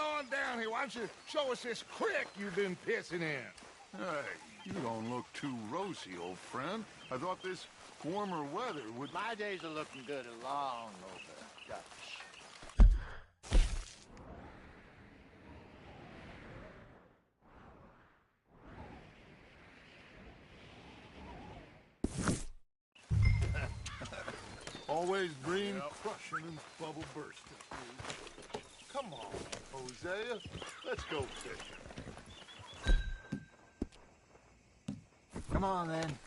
on down here. Why don't you show us this creek you've been pissing in? Hey, you don't look too rosy, old friend. I thought this warmer weather would... My days are looking good along over Dutch. Always dream crushing and bubble bursting. Come on, Hosea. Let's go fishing. Come on, then.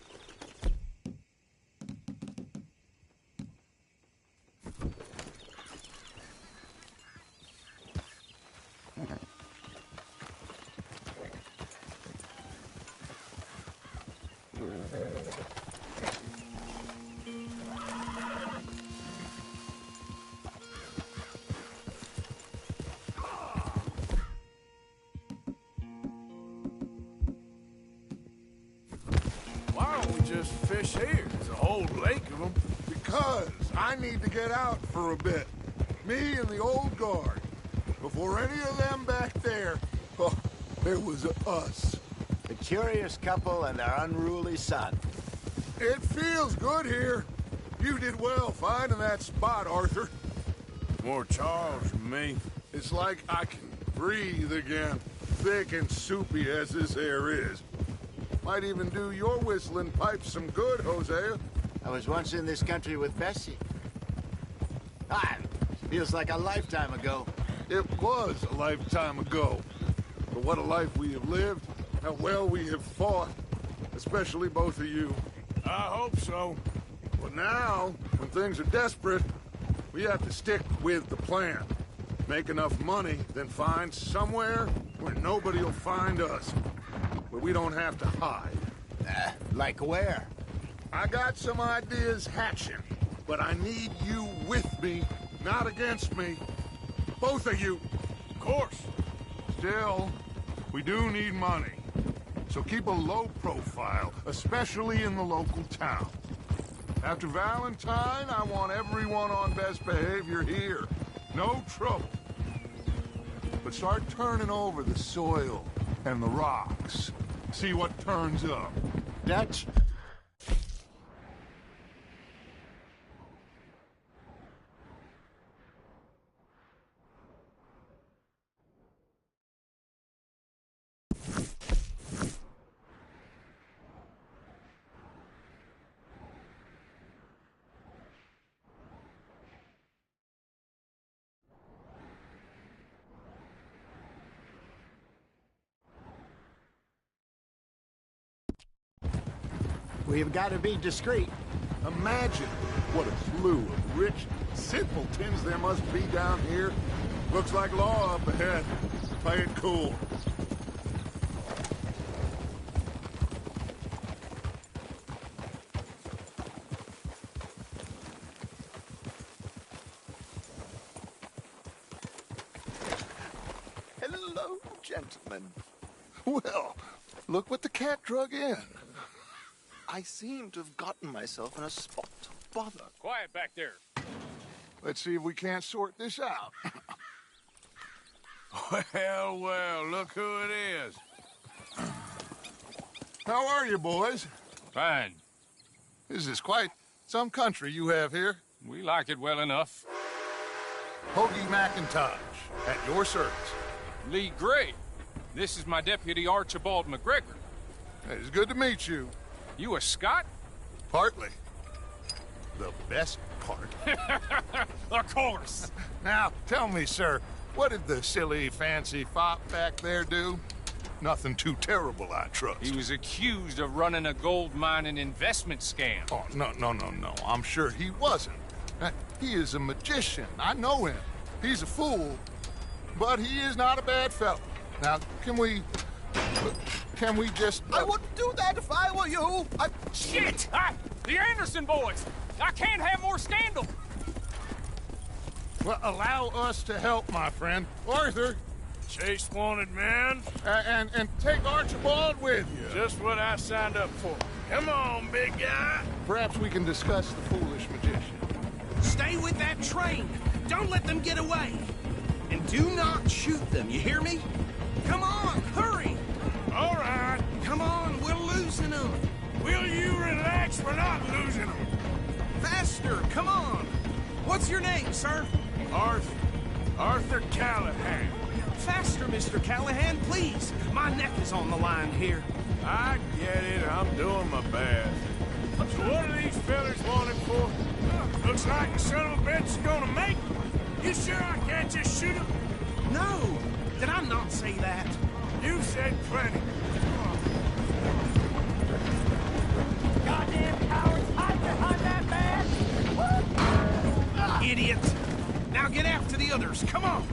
Why don't we just fish here? There's a whole lake of them. Because I need to get out for a bit. Me and the old guard. Before any of them back there, oh, there was us. The curious couple and their unruly son. It feels good here. You did well finding that spot, Arthur. More Charles than me. It's like I can breathe again, thick and soupy as this air is. Might even do your whistling pipes some good, Hosea. I was once in this country with Bessie. Feels like a lifetime ago. It was a lifetime ago. But what a life we have lived, how well we have fought, especially both of you. I hope so. But now, when things are desperate, we have to stick with the plan. Make enough money, then find somewhere where nobody will find us. Where we don't have to hide. Like where? I got some ideas hatching, but I need you with me, not against me. Both of you. Of course. Still, we do need money. So keep a low profile, especially in the local town. After Valentine, I want everyone on best behavior here. No trouble. But start turning over the soil and the rocks. See what turns up. Dutch? We've got to be discreet. Imagine what a slew of rich simpletons there must be down here. Looks like law up ahead. Play it cool. Hello, gentlemen. Well, look what the cat drug in. I seem to have gotten myself in a spot of bother. Quiet back there. Let's see if we can't sort this out. Well, well, look who it is. How are you, boys? Fine. This is quite some country you have here. We like it well enough. Hoagie McIntosh, at your service. Lee Gray. This is my deputy, Archibald McGregor. It's good to meet you. You a Scot? Partly. The best part. Of course. Now, tell me, sir, what did the silly, fancy fop back there do? Nothing too terrible, I trust. He was accused of running a gold mining investment scam. Oh, no. I'm sure he wasn't. He is a magician. I know him. He's a fool, but he is not a bad fellow. Now, can we just... I wouldn't do that if I were you. Shit! The Anderson boys! I can't have more scandal! Well, allow us to help, my friend. Arthur! Chase wanted man. And take Archibald with you. Just what I signed up for. Come on, big guy. Perhaps we can discuss the foolish magician. Stay with that train. Don't let them get away. And Do not shoot them, you hear me? Come on, hurry! All right. Come on, we're losing them. Will you relax? We're not losing them. Faster, come on! What's your name, sir? Arthur. Arthur Callahan. Faster, Mr. Callahan, please. My neck is on the line here. I get it. I'm doing my best. So what are these fellas wanted for? Looks like the son of a bitch is gonna make them. You sure I can't just shoot him? No! Did I not say that? You said plenty. Goddamn cowards, hide behind that man! Idiot! Now get after the others, come on!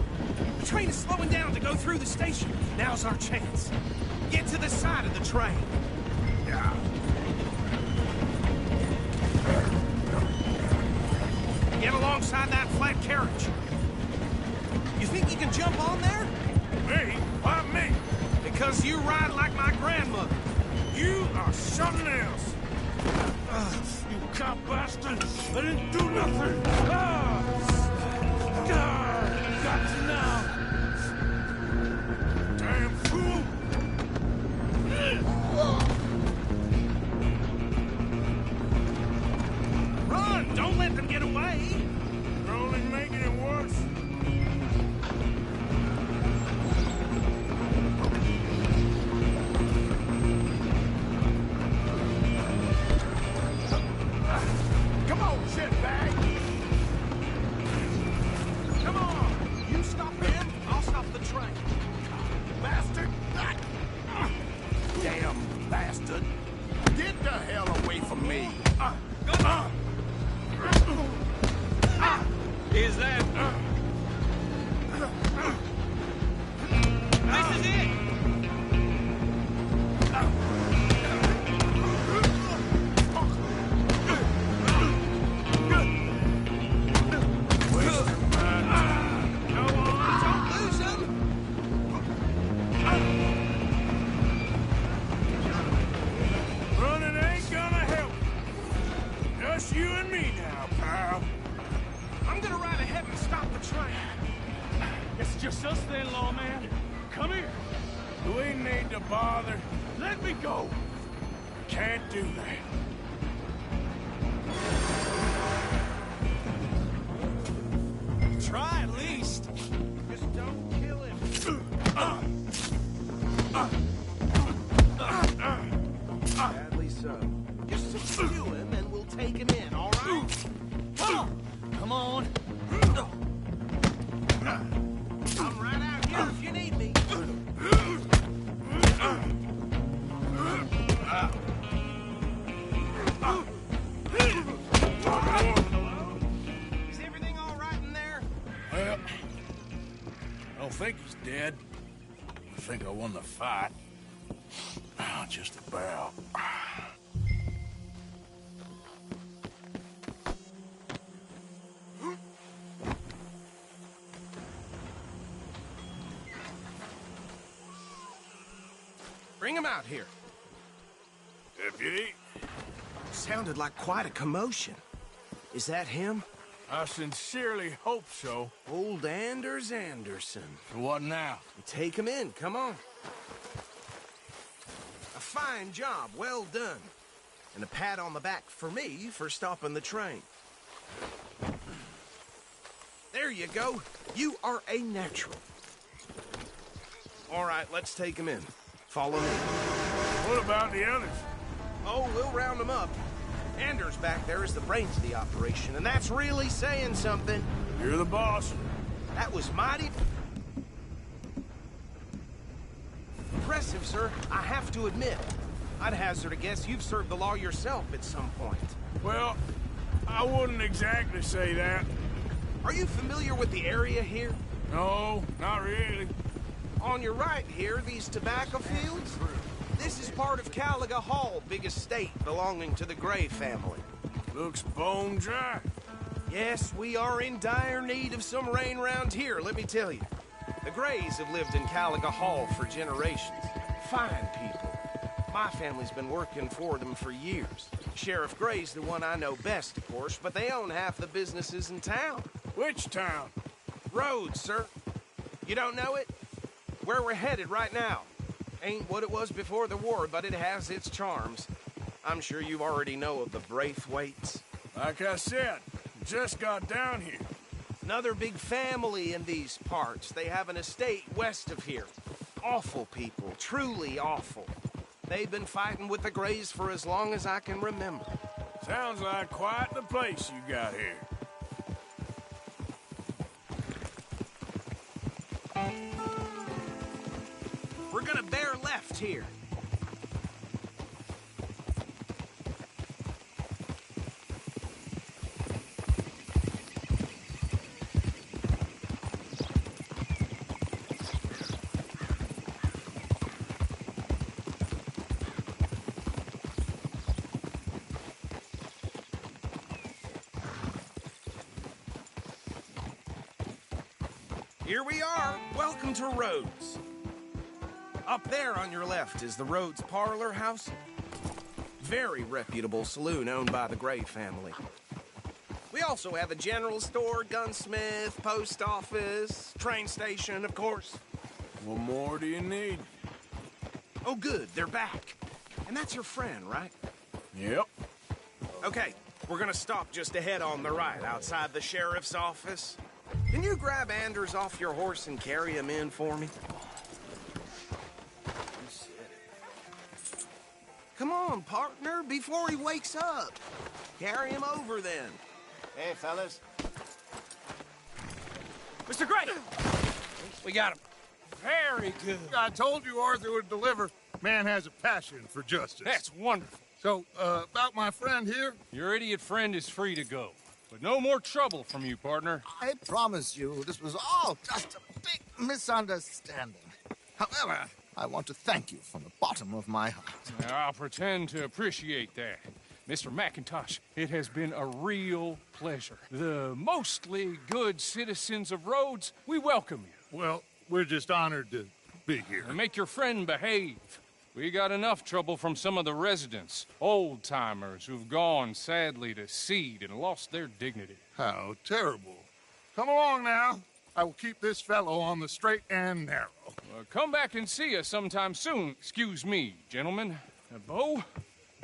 The train is slowing down to go through the station. Now's our chance. Get to the side of the train. Yeah. Get alongside that flat carriage. You think you can jump on there? Me? Why me? Because you ride like my grandmother. You are something else. You cop bastard! I didn't do nothing! Got you now! Damn fool! Run! Don't let them get away! You're only making it worse. Come on, shitbag! Come on! You stop them, I'll stop the train. Bastard! Damn bastard! Get the hell away from me! Is that... This is it! Running ain't gonna help. Just you and me now, pal. I'm gonna ride ahead and stop the train. It's just us then, lawman. Come here. We need to bother. Let me go. Can't do that. Try at least. Just don't kill him. Sadly so. Just subdue him and we'll take him in, all right? Come on. I'm right out here if you need me. Is everything all right in there? Well, I don't think he's dead. I think I won the fight. Just about. Bring him out here. Deputy, Sounded like quite a commotion. Is that him? I sincerely hope so. Old Anders Anderson. What now? Take him in, come on. A fine job, well done. And a pat on the back for me for stopping the train. There you go. You are a natural. All right, let's take him in. Follow me. What about the others? Oh, we'll round them up. Anders back there is the brains of the operation, and that's really saying something. You're the boss. That was mighty impressive, sir. I have to admit. I'd hazard a guess you've served the law yourself at some point. Well, I wouldn't exactly say that. Are you familiar with the area here? No, not really. On your right here, these tobacco fields? This is part of Caliga Hall, big estate belonging to the Gray family. Looks bone dry. Yes, we are in dire need of some rain round here, let me tell you. The Grays have lived in Caliga Hall for generations. Fine people. My family's been working for them for years. Sheriff Gray's the one I know best, of course, but they own half the businesses in town. Which town? Rhodes, sir. You don't know it? Where we're headed right now. Ain't what it was before the war, but it has its charms. I'm sure you already know of the Braithwaites. Like I said, just got down here. Another big family in these parts. They have an estate west of here. Awful people, truly awful. They've been fighting with the Greys for as long as I can remember. Sounds like quite the place you got here. We're gonna bear left here. Here we are. Welcome to Rhodes. Up there on your left is the Rhodes Parlor House. Very reputable saloon owned by the Gray family. We also have a general store, gunsmith, post office, train station, of course. What more do you need? Oh, good. They're back. And that's your friend, right? Yep. Okay, we're gonna stop just ahead on the right, outside the sheriff's office. Can you grab Anders off your horse and carry him in for me? Come on, partner, before he wakes up. Carry him over, then. Hey, fellas. Mr. Gray! We got him. Very good. I told you Arthur would deliver. Man has a passion for justice. That's wonderful. So, about my friend here? Your idiot friend is free to go. But no more trouble from you, partner. I promise you, this was all just a big misunderstanding. However, I want to thank you from the bottom of my heart. I'll pretend to appreciate that. Mr. McIntosh, it has been a real pleasure. The mostly good citizens of Rhodes, we welcome you. Well, we're just honored to be here. And make your friend behave. We got enough trouble from some of the residents, old-timers who've gone, sadly, to seed and lost their dignity. How terrible. Come along now. I will keep this fellow on the straight and narrow. Come back and see us sometime soon. Excuse me, gentlemen. Bo,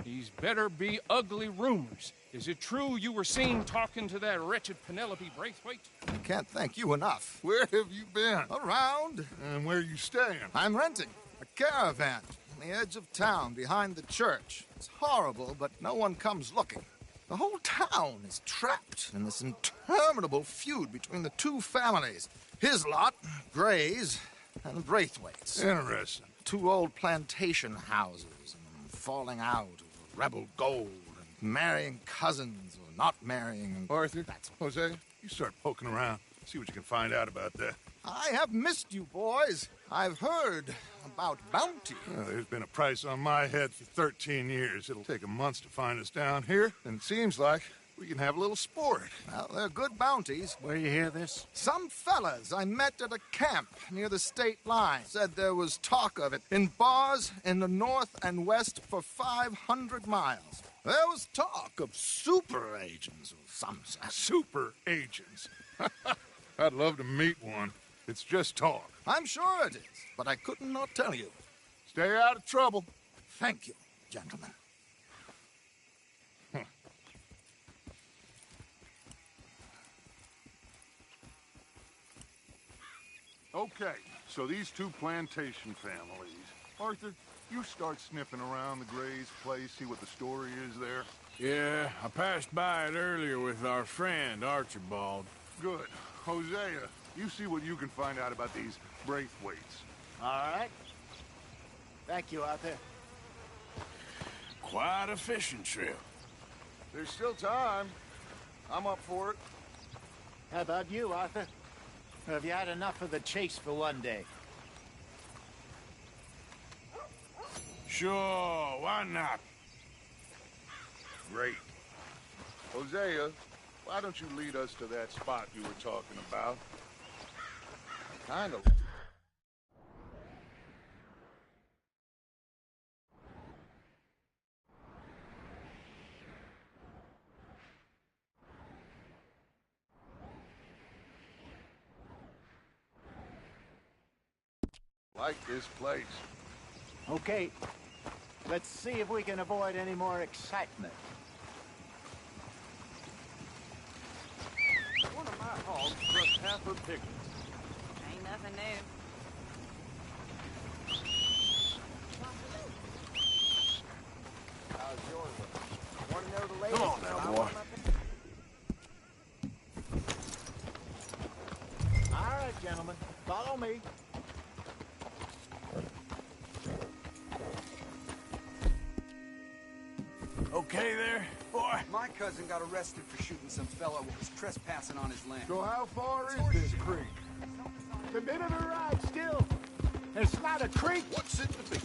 these better be ugly rumors. Is it true you were seen talking to that wretched Penelope Braithwaite? I can't thank you enough. Where have you been? Around. And where are you staying? I'm renting a caravan on the edge of town behind the church. It's horrible, but no one comes looking. The whole town is trapped in this interminable feud between the two families. His lot, Gray's, and the Braithwaites. Interesting. Two old plantation houses, and falling out over rebel gold, and marrying cousins or not marrying. And Arthur, Jose, you start poking around. See what you can find out about that. I have missed you, boys. I've heard about bounty. Well, there's been a price on my head for 13 years. It'll take a month to find us down here, and it seems like we can have a little sport. Well, they're good bounties. Where you hear this? Some fellas I met at a camp near the state line said there was talk of it in bars in the north and west for 500 miles. There was talk of super agents of some sort. Super agents. I'd love to meet one. It's just talk. I'm sure it is, but I couldn't not tell you. Stay out of trouble. Thank you, gentlemen. Okay, so these two plantation families. Arthur, you start sniffing around the Gray's place, see what the story is there. Yeah, I passed by it earlier with our friend, Archibald. Good. Hosea, you see what you can find out about these Braithwaites. All right. Thank you, Arthur. Quite a fishing trip. There's still time. I'm up for it. How about you, Arthur? Have you had enough of the chase for one day? Sure, why not? Great. Hosea, why don't you lead us to that spot you were talking about? Kind of. like this place. Okay. Let's see if we can avoid any more excitement. One of my hogs crushed half her pickles. Ain't nothing new. How's yours? Want to know the latest? Come on now, boy. All right, gentlemen. Follow me. Okay there, boy? My cousin got arrested for shooting some fella who was trespassing on his land. So how far is this creek? The bit of a ride still. It's not a creek. What's it to be?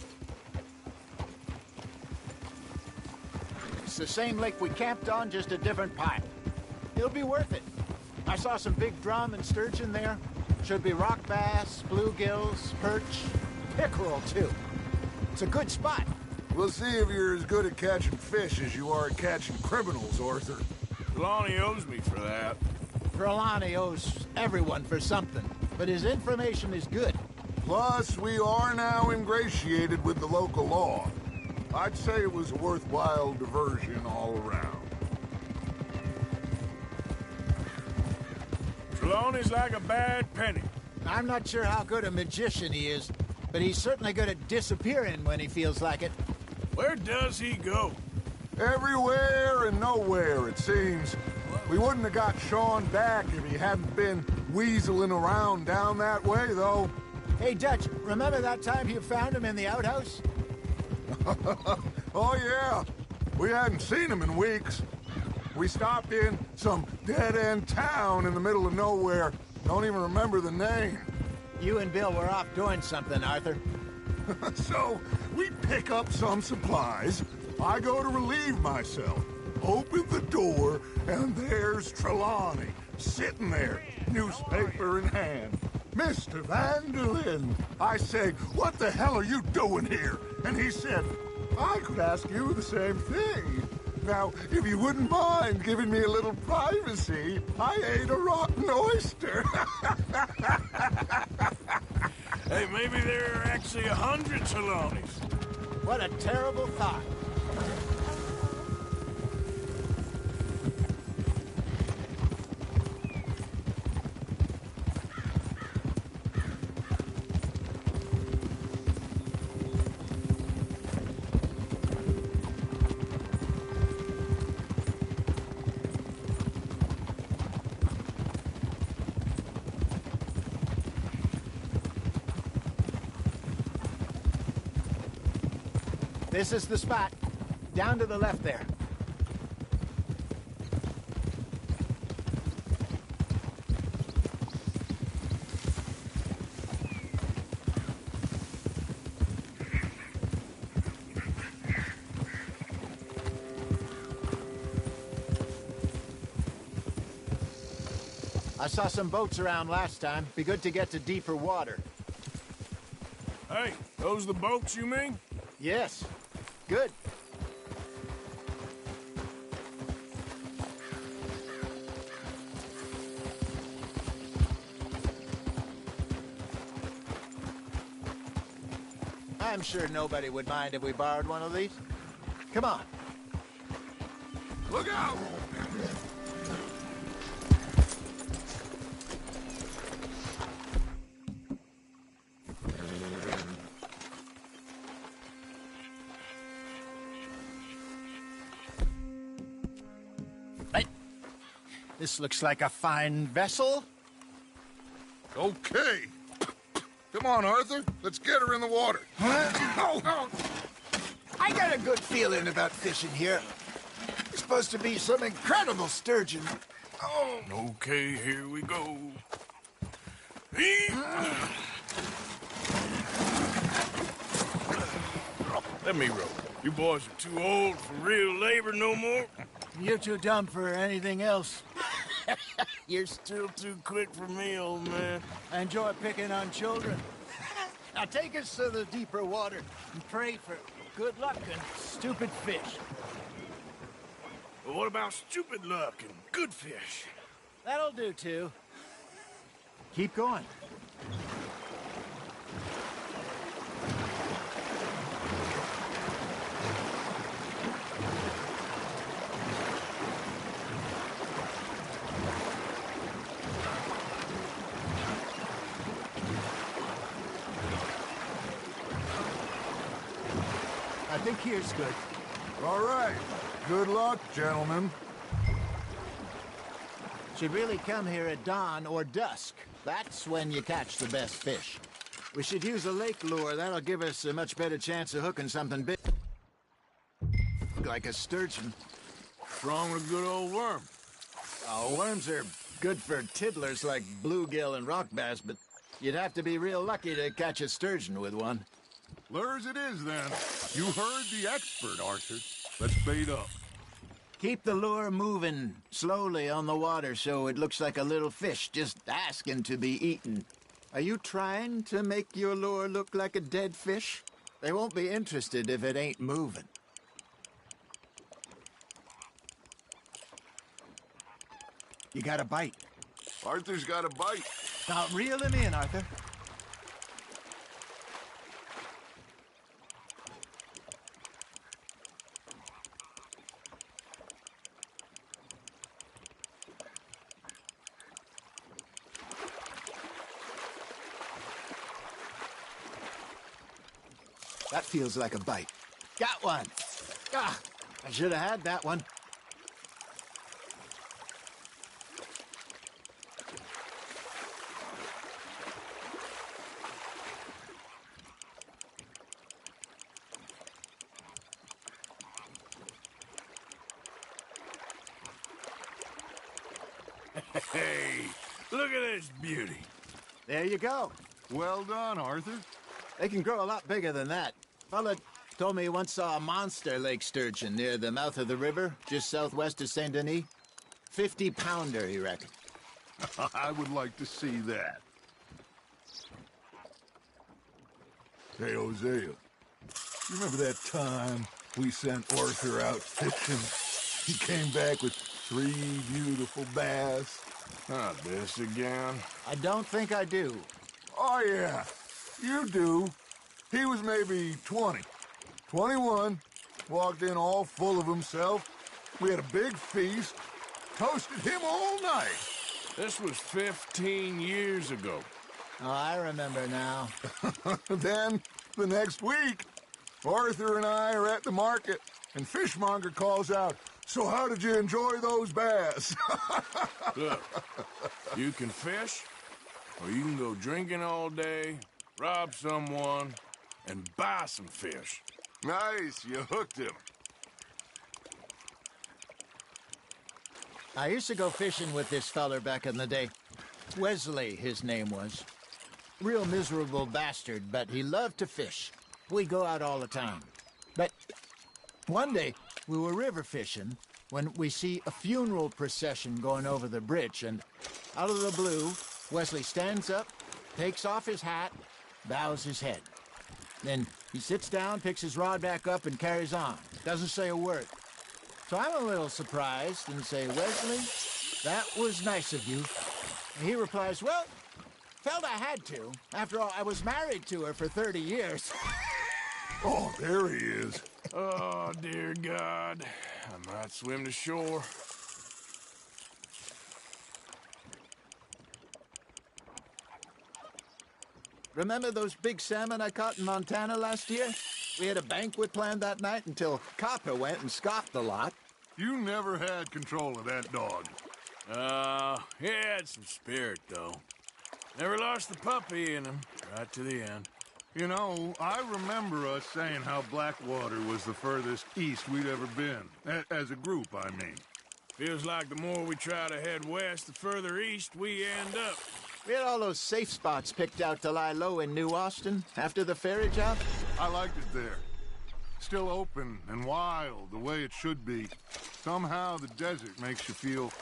It's the same lake we camped on, just a different pipe. It'll be worth it. I saw some big drum and sturgeon there. Should be rock bass, bluegills, perch, pickerel too. It's a good spot. We'll see if you're as good at catching fish as you are at catching criminals, Arthur. Lonnie owes me for that. Trelawney owes everyone for something, but his information is good. Plus, we are now ingratiated with the local law. I'd say it was a worthwhile diversion all around. Trelawney's like a bad penny. I'm not sure how good a magician he is, but he's certainly good at disappearing when he feels like it. Where does he go? Everywhere and nowhere, it seems. We wouldn't have got Sean back if he hadn't been weaseling around down that way, though. Hey, Dutch, remember that time you found him in the outhouse? Oh, yeah. We hadn't seen him in weeks. We stopped in some dead-end town in the middle of nowhere. Don't even remember the name. You and Bill were off doing something, Arthur. So, we pick up some supplies. I go to relieve myself. Open the door, and there's Trelawney, sitting there, newspaper in hand. Mr. Vanderlyn. I say, what the hell are you doing here? And he said, I could ask you the same thing. Now, if you wouldn't mind giving me a little privacy, I ate a rotten oyster. Hey, maybe there are actually 100 Trelawneys. What a terrible thought. This is the spot. Down to the left there. I saw some boats around last time. Be good to get to deeper water. Hey, those the boats you mean? Yes. Good. I'm sure nobody would mind if we borrowed one of these. Come on. Look out! This looks like a fine vessel. Okay. Come on, Arthur. Let's get her in the water. Oh. I got a good feeling about fishing here. It's supposed to be some incredible sturgeon. Oh. Okay, here we go. Let me row. You boys are too old for real labor no more. You're too dumb for anything else. You're still too quick for me, old man. I enjoy picking on children. Now take us to the deeper water and pray for good luck and stupid fish. But what about stupid luck and good fish? That'll do, too. Keep going. I think here's good. All right. Good luck, gentlemen. Should really come here at dawn or dusk. That's when you catch the best fish. We should use a lake lure. That'll give us a much better chance of hooking something big. Like a sturgeon. What's wrong with a good old worm? Oh, worms are good for tiddlers like bluegill and rock bass, but you'd have to be real lucky to catch a sturgeon with one. Lures it is, then. You heard the expert, Arthur. Let's bait up. Keep the lure moving slowly on the water so it looks like a little fish just asking to be eaten. Are you trying to make your lure look like a dead fish? They won't be interested if it ain't moving. You got a bite. Arthur's got a bite. Now reel him in, Arthur. That feels like a bite. Got one. Ah, I should have had that one. Hey, look at this beauty. There you go. Well done, Arthur. They can grow a lot bigger than that. Fella told me he once saw a monster lake sturgeon near the mouth of the river, just southwest of Saint Denis. 50-pounder, he reckoned. I would like to see that. Hey, Hosea. You remember that time we sent Arthur out fishing? He came back with 3 beautiful bass. Not this again. I don't think I do. Oh, yeah. You do. He was maybe 20. 21. Walked in all full of himself. We had a big feast. Toasted him all night. This was 15 years ago. Oh, I remember now. Then, the next week, Arthur and I are at the market, and Fishmonger calls out, "So how did you enjoy those bass?" Look, you can fish, or you can go drinking all day, rob someone, and buy some fish. Nice, you hooked him. I used to go fishing with this feller back in the day. Wesley, his name was. Real miserable bastard, but he loved to fish. We go out all the time. But one day, we were river fishing when we see a funeral procession going over the bridge, and out of the blue, Wesley stands up, takes off his hat, bows his head. Then he sits down, picks his rod back up, and carries on. Doesn't say a word. So I'm a little surprised and say, "Wesley, that was nice of you." And he replies, "Well, felt I had to. After all, I was married to her for 30 years. Oh, there he is. Oh, dear God. I might swim to shore. Remember those big salmon I caught in Montana last year? We had a banquet planned that night until Copper went and scoffed the lot. You never had control of that dog. He had some spirit, though. Never lost the puppy in him, right to the end. You know, I remember us saying how Blackwater was the furthest east we'd ever been. As a group, I mean. Feels like the more we try to head west, the further east we end up. We had all those safe spots picked out to lie low in New Austin after the ferry job. I liked it there. Still open and wild, the way it should be. Somehow the desert makes you feel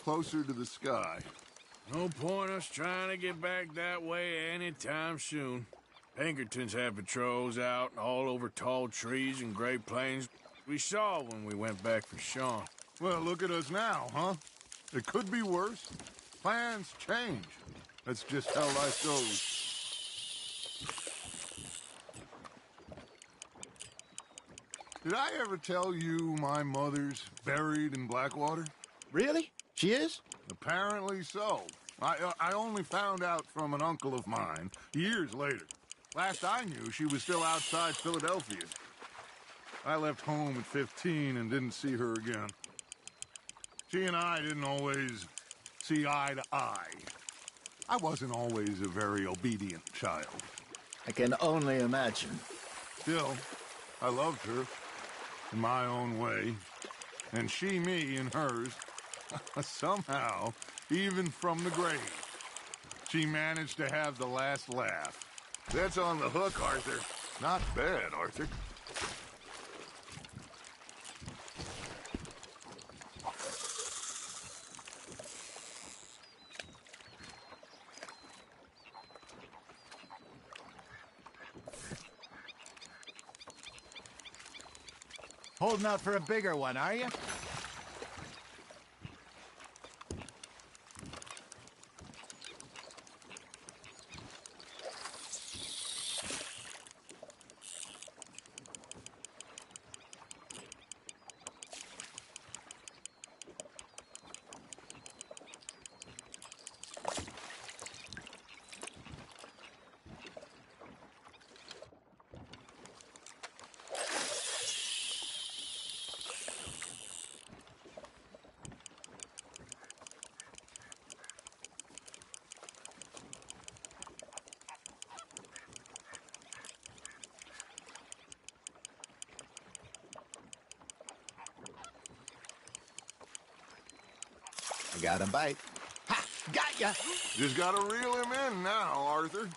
closer to the sky. No point us trying to get back that way anytime soon. Pinkertons have patrols out all over tall trees and Great Plains. We saw when we went back for Sean. Well, look at us now, huh? It could be worse. Plans change. That's just how life goes. Did I ever tell you my mother's buried in Blackwater? Really? She is? Apparently so. I only found out from an uncle of mine years later. Last I knew, she was still outside Philadelphia. I left home at 15 and didn't see her again. She and I didn't always see eye to eye. I wasn't always a very obedient child. I can only imagine. Still, I loved her in my own way, and she me in hers. Somehow, even from the grave, she managed to have the last laugh. That's on the hook, Arthur. Not bad, Arthur. Holding out for a bigger one, are you? I got a bite. Ha! Got ya! Just gotta reel him in now, Arthur.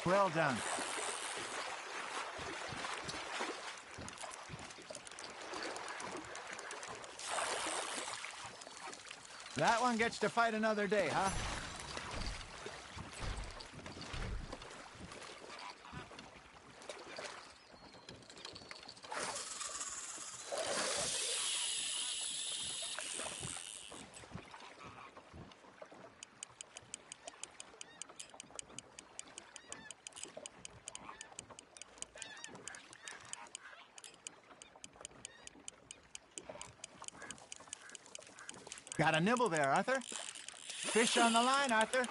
Well done. That one gets to fight another day, huh? Got a nibble there, Arthur. Fish on the line, Arthur.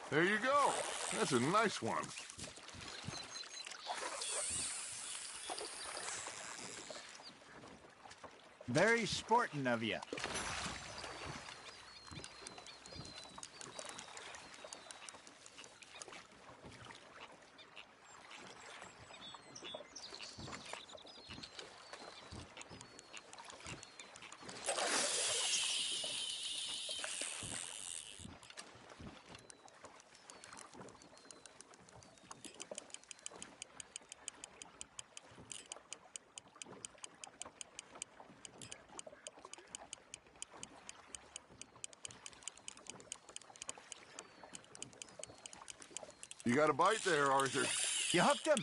There you go. That's a nice one. Very sporting of you. You got a bite there, Arthur. You hooked him.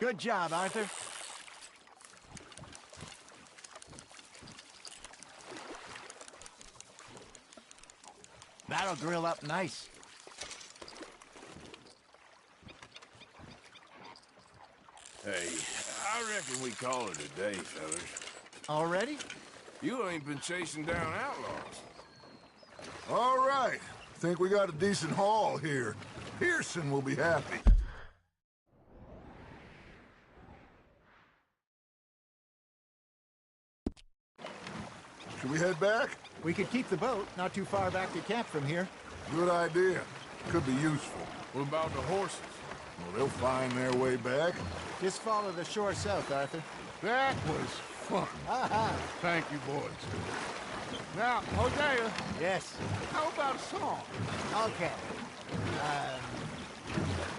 Good job, Arthur. That'll grill up nice. Hey, I reckon we call it a day, fellas. Already? You ain't been chasing down outlaws. All right. Think we got a decent haul here. Pearson will be happy. Should we head back? We could keep the boat not too far back to camp from here. Good idea. Could be useful. What about the horses? Well, they'll find their way back. Just follow the shore south, Arthur. That was fun. Thank you, boys. Now, Hosea, Yes. how about a song? Okay.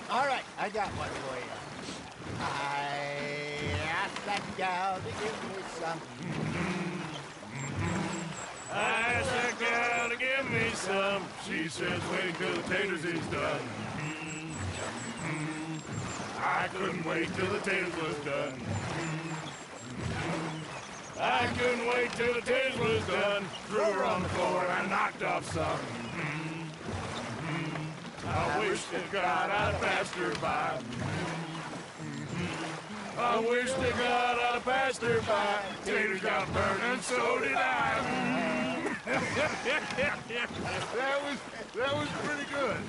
All right, I got one for you. I asked that gal to give me some. I asked that gal to give me some. She says, wait till the taters is done. I couldn't wait till the taters was done. I couldn't wait till the taters was done. Threw her on the floor and I knocked off some. I wish to God I'd passed her by. I wish to God I'd have passed her by. Taters got burned and so did I. That was pretty good.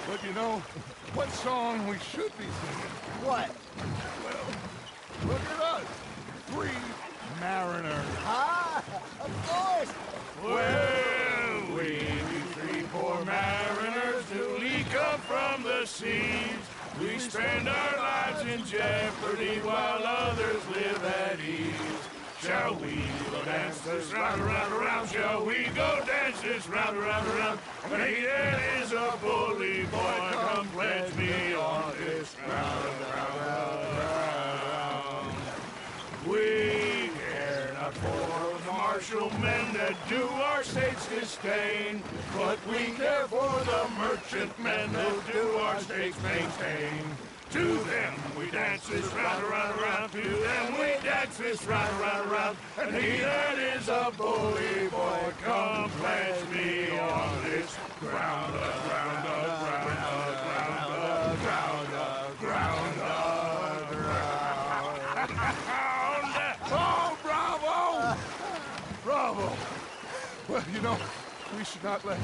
But you know, what song we should be singing? What? Well, look at us. 3 mariners. Ah, of course. Well, we 3 poor mariners newly come from the seas. We spend our lives in jeopardy while others live at ease. Shall we go dance this round, around, around? Shall we go dance this round, around, around? When he that is a bully boy, come pledge me on this round, round, round. We care not for the martial men that do our states disdain, but we care for the merchant men who do our states maintain. To them we dance this round, around, around. To them we dance this round, around, around. And he that is a bully boy, come pledge me on this ground, ground, ground, ground, ground, ground, ground. Oh, bravo! Bravo! Well, you know, we should not let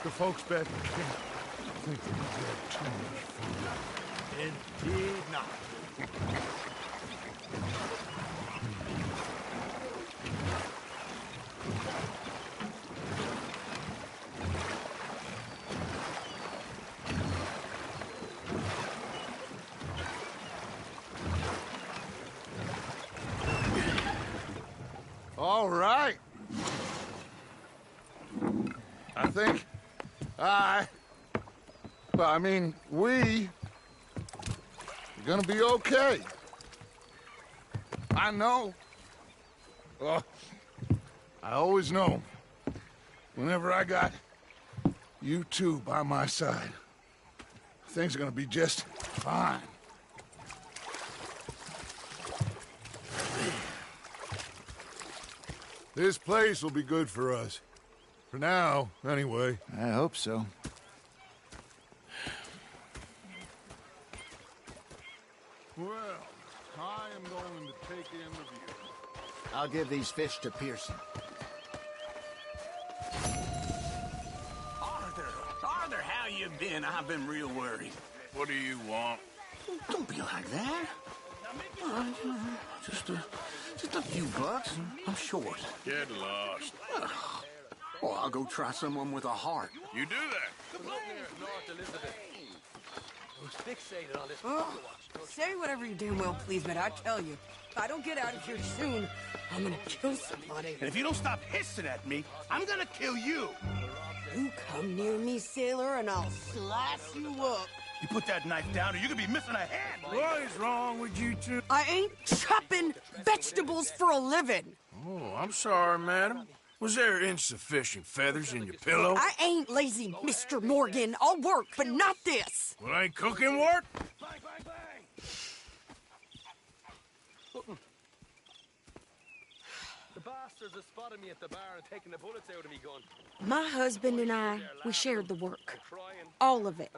the folks back in camp think that we've had too much fun. Indeed not. All right. I think we are gonna be okay. I know. I always know. Whenever I got you two by my side, things are gonna be just fine. This place will be good for us. For now, anyway. I hope so. Well, I am going to take in the view. I'll give these fish to Pearson. Arthur, how you been? I've been real worried. What do you want? Don't be like that. Just a few bucks. I'm short. Get lost. Or I'll go try someone with a heart. You do that. Say whatever you damn well please, but I tell you, if I don't get out of here soon, I'm gonna kill somebody. And if you don't stop hissing at me, I'm gonna kill you. You come near me, sailor, and I'll slice you up. You put that knife down or you're gonna be missing a hand. What is wrong with you two? I ain't chopping vegetables for a living. Oh, I'm sorry, madam. Was there insufficient feathers in your pillow? I ain't lazy, Mr. Morgan. I'll work, but not this. Well, ain't cooking work? Bang, bang, bang. The bastards have spotted me at the bar and taken the bullets out of me gun. My husband and I, we shared the work. All of it.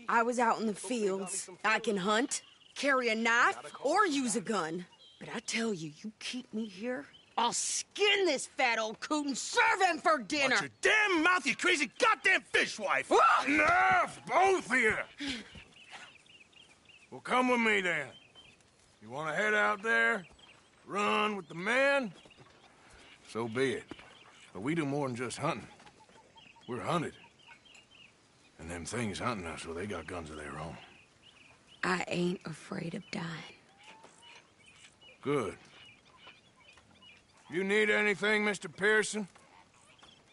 I was out in the fields. I can hunt, carry a knife, or use a gun. But I tell you, you keep me here, I'll skin this fat old coot and serve him for dinner. Watch your damn mouth, you crazy goddamn fishwife! Enough, both of you! Well, come with me, then. You want to head out there, run with the men? So be it. But we do more than just hunting. We're hunted. And them things hunting us, well, they got guns of their own. I ain't afraid of dying. Good. You need anything, Mr. Pearson?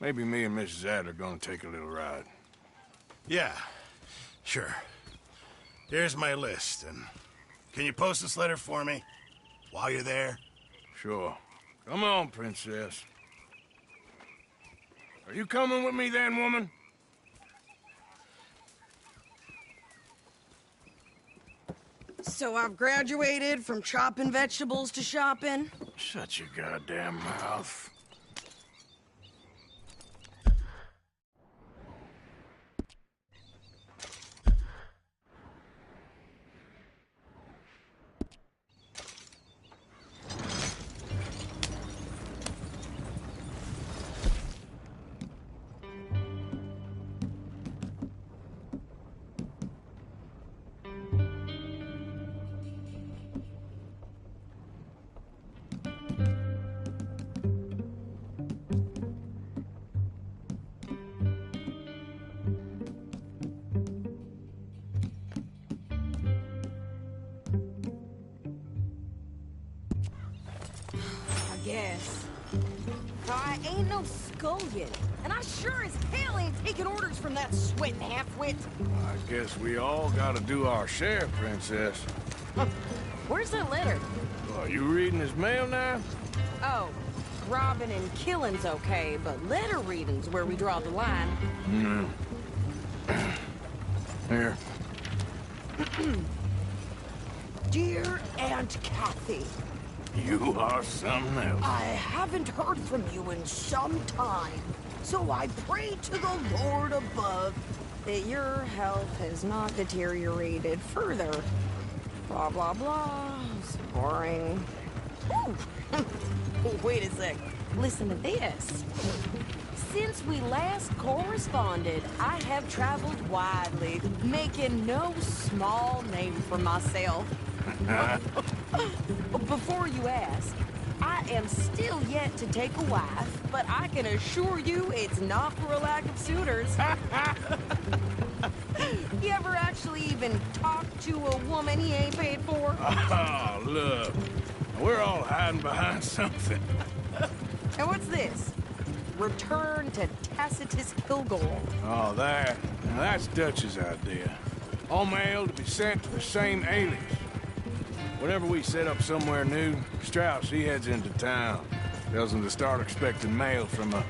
Maybe me and Mrs. Adler are gonna take a little ride. Yeah, sure. Here's my list, and can you post this letter for me while you're there? Sure. Come on, Princess. Are you coming with me then, woman? So I've graduated from chopping vegetables to shopping? Shut your goddamn mouth. Yes. I ain't no scullion, and I sure as hell ain't taking orders from that sweating half-wit. I guess we all gotta do our share, Princess. Where's that letter? Are you reading his mail now? Oh, robbing and killing's okay, but letter reading's where we draw the line. Here. Dear Aunt Kathy, You are something else. I haven't heard from you in some time, so I pray to the Lord above that your health has not deteriorated further. Blah, blah, blah. It's boring. Ooh. Wait a sec. Listen to this. Since we last corresponded, I have traveled widely, making no small name for myself. Before you ask, I am still yet to take a wife, but I can assure you it's not for a lack of suitors. You ever actually even talk to a woman he ain't paid for? Oh, look. We're all hiding behind something. And what's this? Return to Tacitus Kilgore. Oh, that. Now, that's Dutch's idea. All mail to be sent to the same alias. Whenever we set up somewhere new, Strauss, he heads into town. Tells them to start expecting mail from a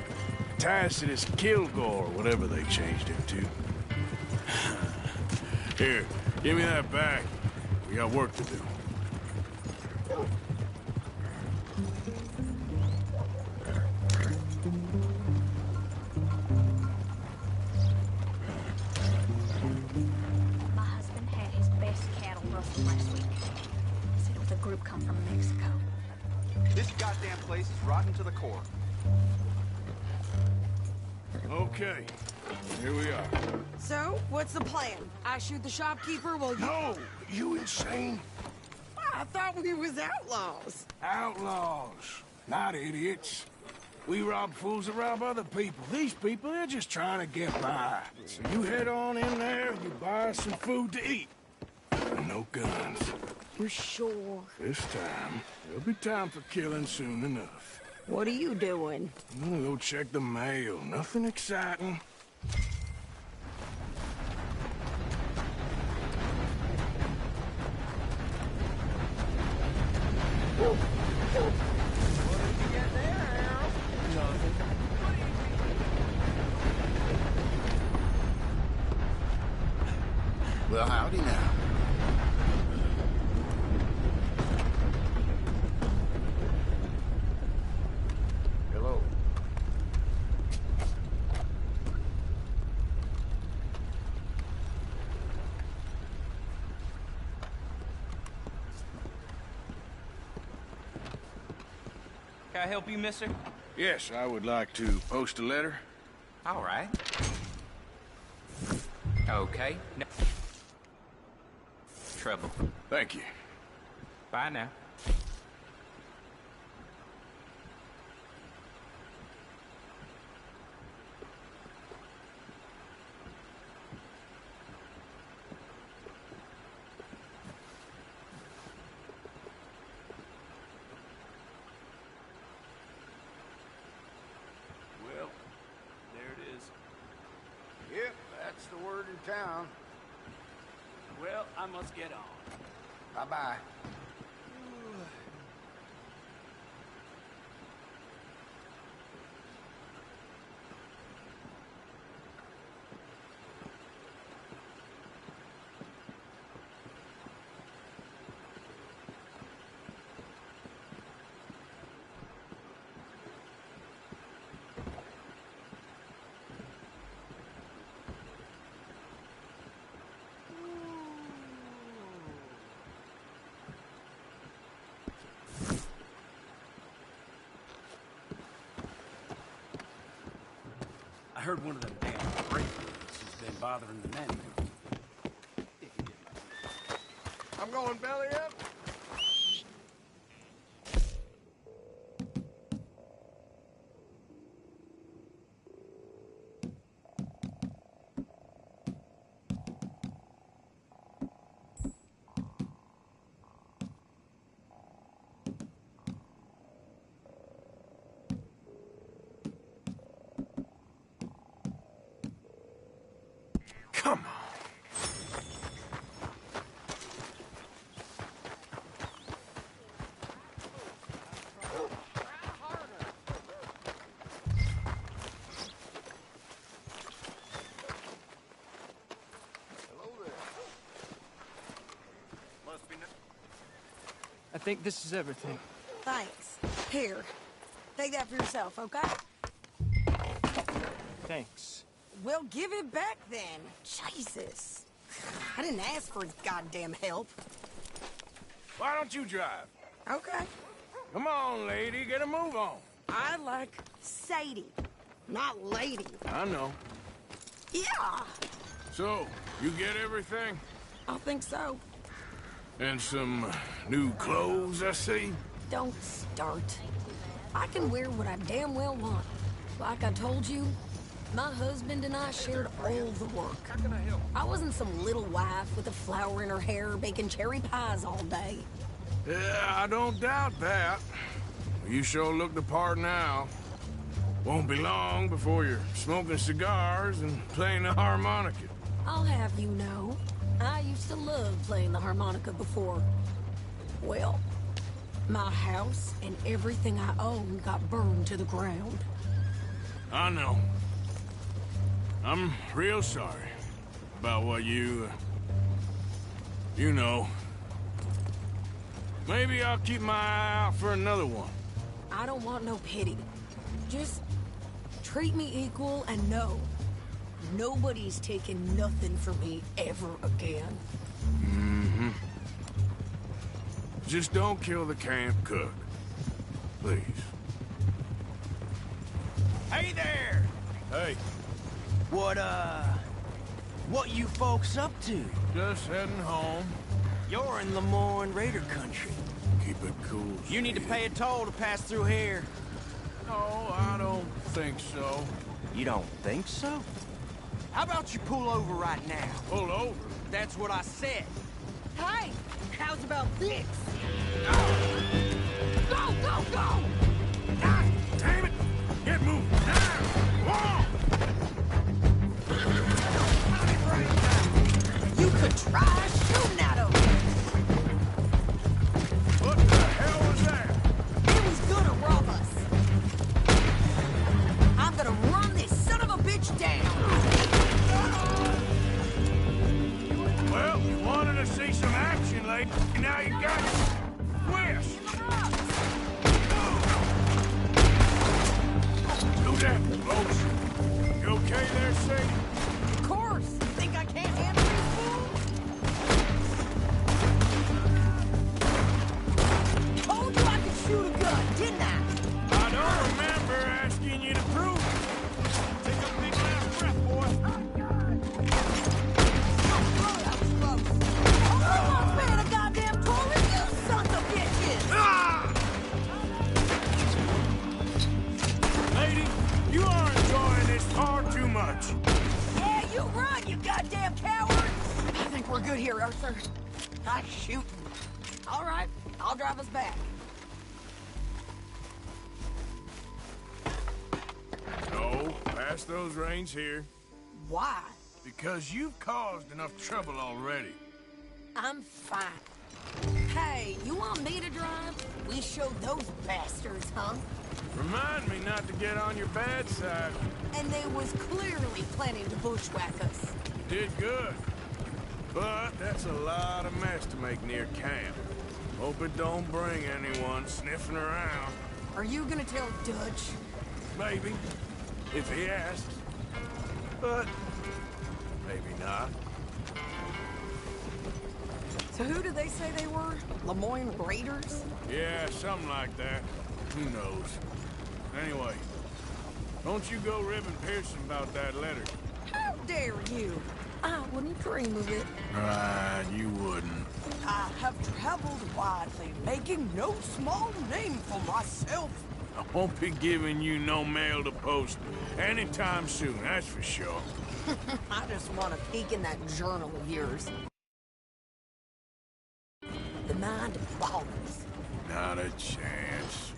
Tacitus Kilgore, or whatever they changed it to. Here, give me that back. We got work to do. My husband had his best cattle rustled last week. Said it was a group come from Mexico. This goddamn place is rotten to the core. Okay, here we are. So, what's the plan? I shoot the shopkeeper while you... No! You insane? I thought we was outlaws. Outlaws, not idiots. We rob fools that rob other people. These people, they're just trying to get by. So you head on in there and you buy us some food to eat. And no guns. You sure? This time, there'll be time for killing soon enough. What are you doing? I'm gonna go check the mail. Nothing exciting. Well, howdy now. Hello. Can I help you, mister? Yes, I would like to post a letter. All right. Okay. No. Trouble. Thank you. Bye now. town. Well, I must get on. Bye-bye. I heard one of them damn breakers has been bothering the men. I'm going belly up. Come on. I think this is everything. Thanks. Here, take that for yourself, okay? Thanks. Well, give it back then. Jesus. I didn't ask for his goddamn help. Why don't you drive? Okay. Come on, lady, get a move on. I like Sadie, not lady. I know. Yeah, So, you get everything? I think so. And some new clothes, I see? Don't start. I can wear what I damn well want. Like I told you, my husband and I shared all the work. How can I help? I wasn't some little wife with a flower in her hair baking cherry pies all day. Yeah, I don't doubt that. You sure look the part now. Won't be long before you're smoking cigars and playing the harmonica. I'll have you know, I used to love playing the harmonica before. Well, my house and everything I owned got burned to the ground. I know. I'm real sorry about what you know. Maybe I'll keep my eye out for another one. I don't want no pity. Just treat me equal and know nobody's taking nothing from me ever again. Mm-hmm. Just don't kill the camp cook. Please. Hey there! Hey, What you folks up to? just heading home. You're in Lemoyne Raider country. Keep it cool. You need to Steve. pay a toll to pass through here. No, I don't think so. You don't think so? How about you pull over right now? Pull over? That's what I said. Hey, how's about this? Go, go, go! God damn it! Get moving! Now! Whoa! You could try shooting at him. What the hell was that? He was gonna rob us. I'm gonna run this son of a bitch down. Well, you wanted to see some action, lady. Now you got it. Twist! Do that, folks. You okay there, Sadie? Of course. You think I can't handle these fools? Told you I could shoot a gun, didn't I? I don't remember asking you to prove it. Take a big last breath, boy. Oh, that was close. Oh, I'm paying a goddamn toll, you sons of bitches! Ah! Lady, you are enjoying this far too much. Yeah, you run, you goddamn coward! I think we're good here, Arthur. Nice shooting. All right, I'll drive us back. No, pass those reins here. Why? Because you've caused enough trouble already. I'm fine. Hey, you want me to drive? We showed those bastards, huh? Remind me not to get on your bad side. And they was clearly planning to bushwhack us. You did good. But that's a lot of mess to make near camp. Hope it don't bring anyone sniffing around. Are you gonna tell Dutch? Maybe, if he asks. But maybe not. So who did they say they were? Lemoyne Raiders? Yeah, something like that. Who knows? Anyway, don't you go ribbing Pearson about that letter. How dare you? I wouldn't dream of it. Right, you wouldn't. I have traveled widely, making no small name for myself. I won't be giving you no mail to post anytime soon, that's for sure. I just want to peek in that journal of yours. The mind boggles. Not a chance.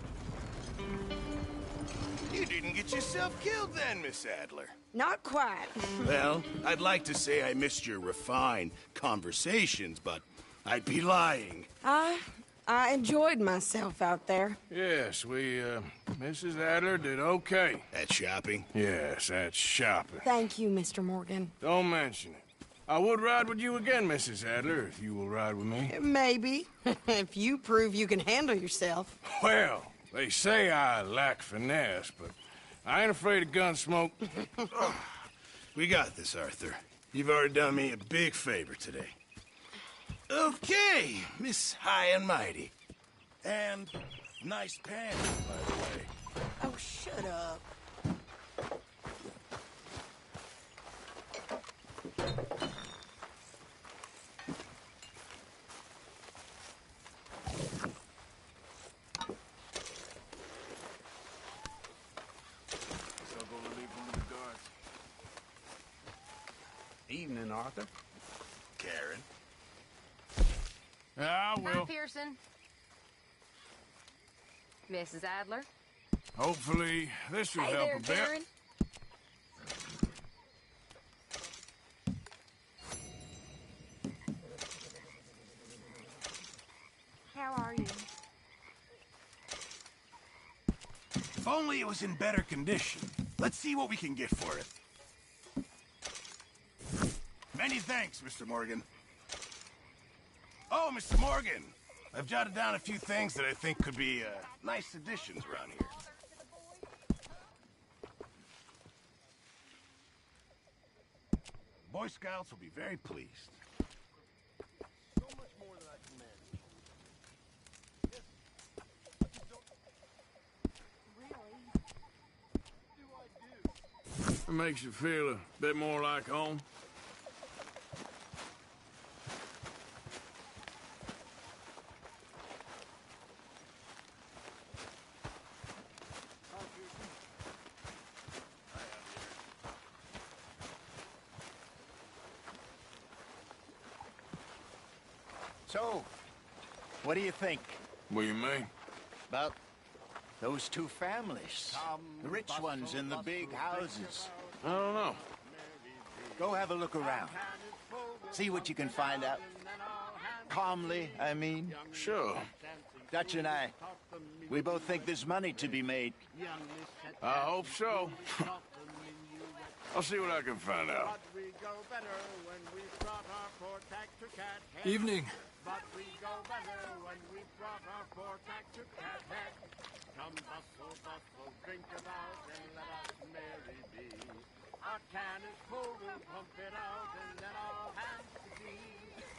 You didn't get yourself killed then, Miss Adler. Not quite. Well, I'd like to say I missed your refined conversations, but I'd be lying. I enjoyed myself out there. Yes, Mrs. Adler did okay. At shopping? Yes, at shopping. Thank you, Mr. Morgan. Don't mention it. I would ride with you again, Mrs. Adler, if you will ride with me. Maybe. If you prove you can handle yourself. Well, they say I lack finesse, but I ain't afraid of gun smoke. We got this, Arthur. You've already done me a big favor today. Okay, Miss High and Mighty. And nice pants, by the way. Oh, shut up. Evening, Arthur. Karen. I will. Hi, Pearson. Mrs. Adler. Hopefully, this will Hey help there, a bit. Karen. How are you? If only it was in better condition. Let's see what we can get for it. Many thanks, Mr. Morgan. Oh, Mr. Morgan! I've jotted down a few things that I think could be, nice additions around here. Boy Scouts will be very pleased. It makes you feel a bit more like home. So, what do you think? What do you mean? About those two families? The rich ones in the big houses. I don't know. Go have a look around. See what you can find out. Calmly, I mean. Sure. Dutch and I, we both think there's money to be made. I hope so. I'll see what I can find out. Evening. But we go better when we brought our poor tack to Cat. Come bustle, bustle, drink about and let us merry be. Our can is full, we'll pump it out and let all hands be.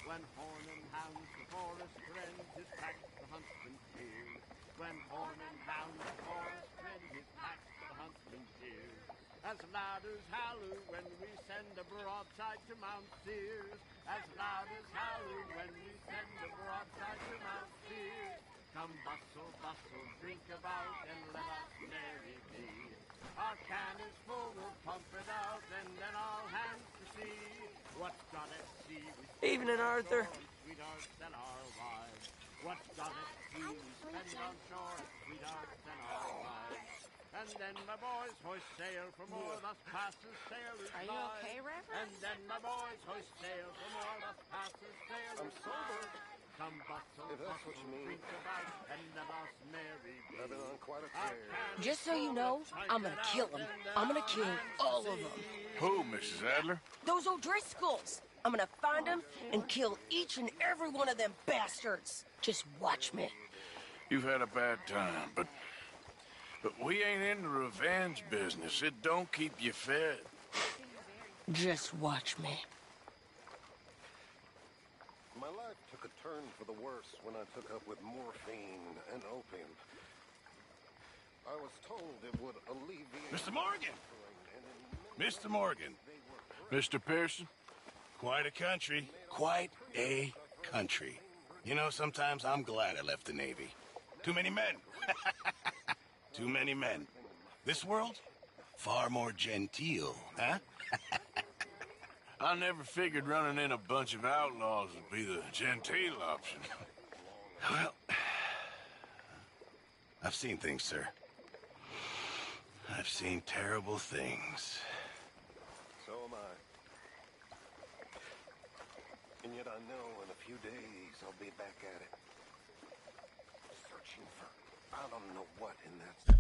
When horn and hounds the forest rend, his pack the huntsman cheers. When horn and hounds the forest rend, his pack the huntsman cheers. As loud as halloo when we send a broadside to Mount Sears. As loud as halloo when we send a broadside to Mount Sears. Come bustle, bustle, drink about and let us merry be. Our can is full, we'll pump it out and then all hands to see. What's got at sea? Evening, Arthur. Sweethearts and our wives. What's got at sea? We spend on shore, sweethearts and our wives. And then my boys hoist sail for more, thus passes sailors Are you by. okay, Reverend? And then my boys hoist sail for more, thus passes sailors by. Some bustle, If that's what you mean. drink about, and the boss Mary B. I've been on quite a tear. Just so you know, I'm gonna kill them. I'm gonna kill all of them. Who, Mrs. Adler? Those O'Driscolls. I'm gonna find them and kill each and every one of them bastards. Just watch me. You've had a bad time, but we ain't in the revenge business. It don't keep you fed. Just watch me. My life took a turn for the worse when I took up with morphine and opium. I was told it would alleviate... Mr. Morgan! Mr. Morgan. Mr. Pearson? Quite a country. Quite a country. You know, sometimes I'm glad I left the Navy. Too many men. Too many men. This world, far more genteel, huh? I never figured running in a bunch of outlaws would be the genteel option. Well, I've seen things, sir. I've seen terrible things. So am I. And yet I know in a few days I'll be back at it. Searching for I don't know what in that...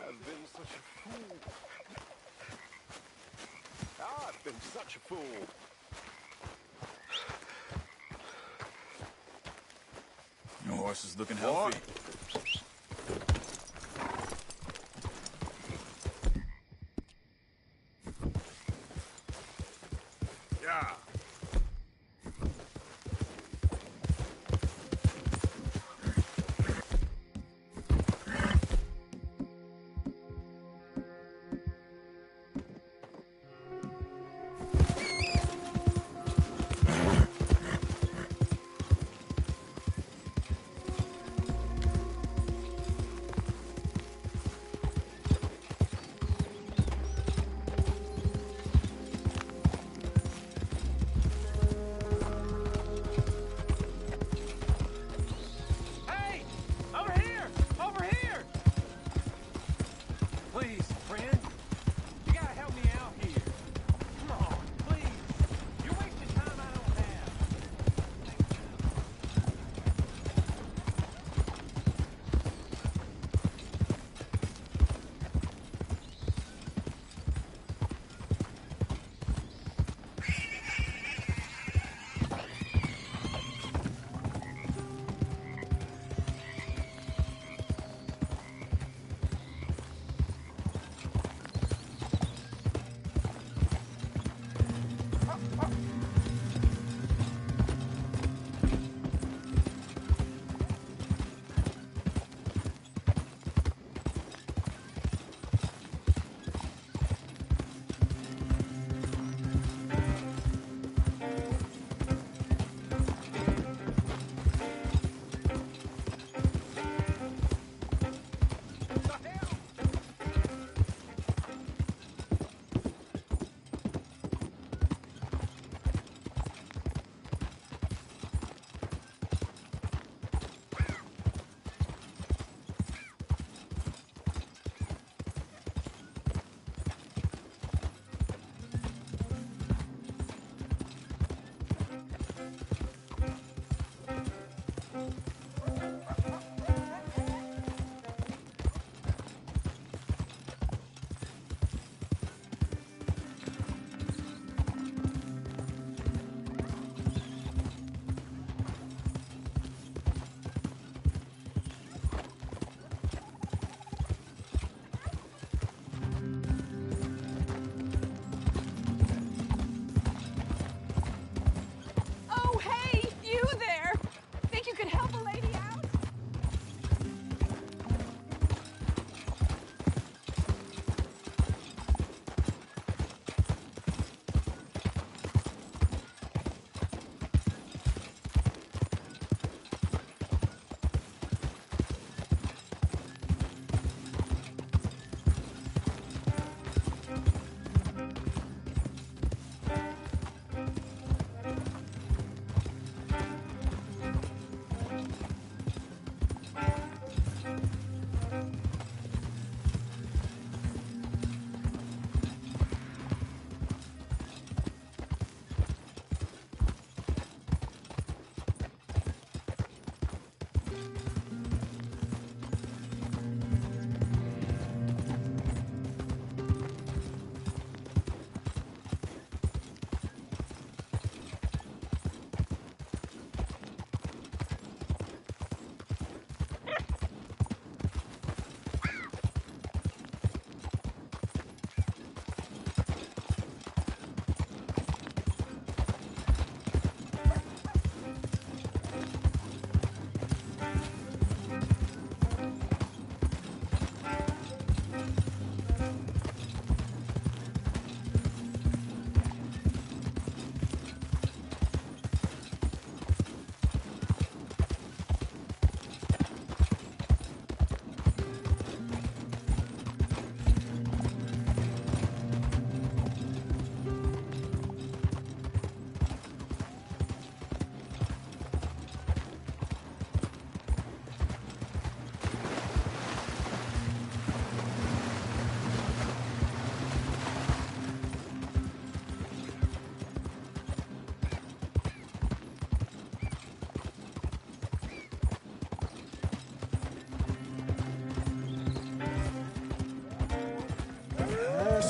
I've been such a fool. I've been such a fool. Your horse is looking healthy. Yeah.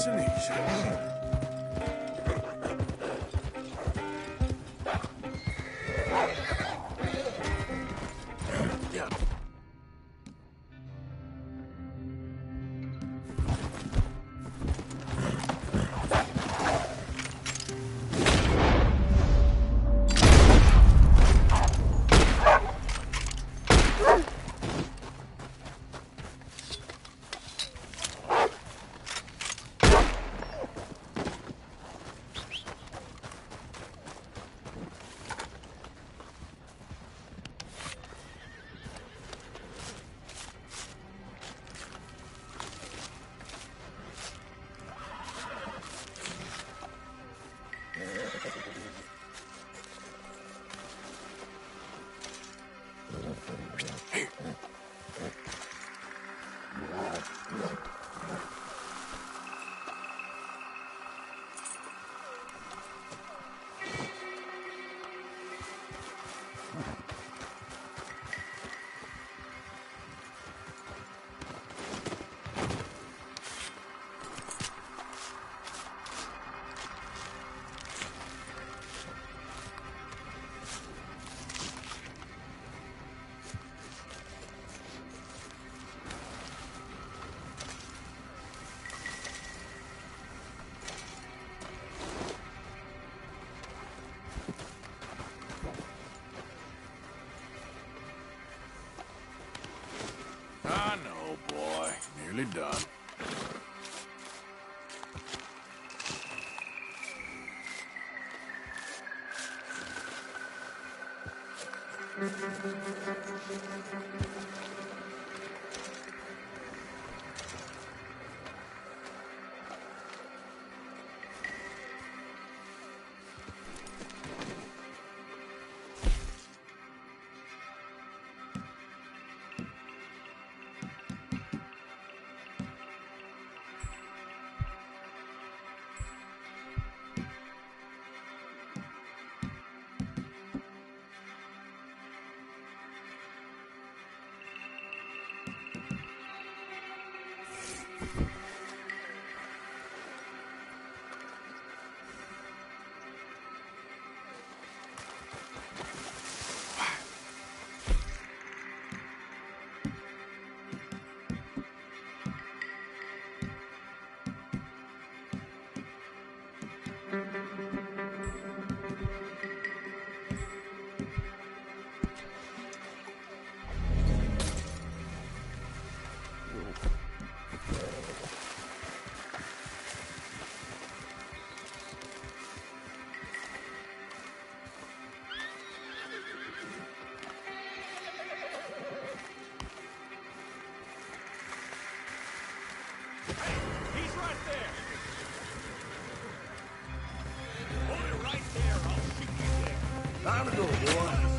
Nice and easy. I know, boy. Nearly done. He's right there! Hold it right there, I'll shoot you there. Time to go, boy.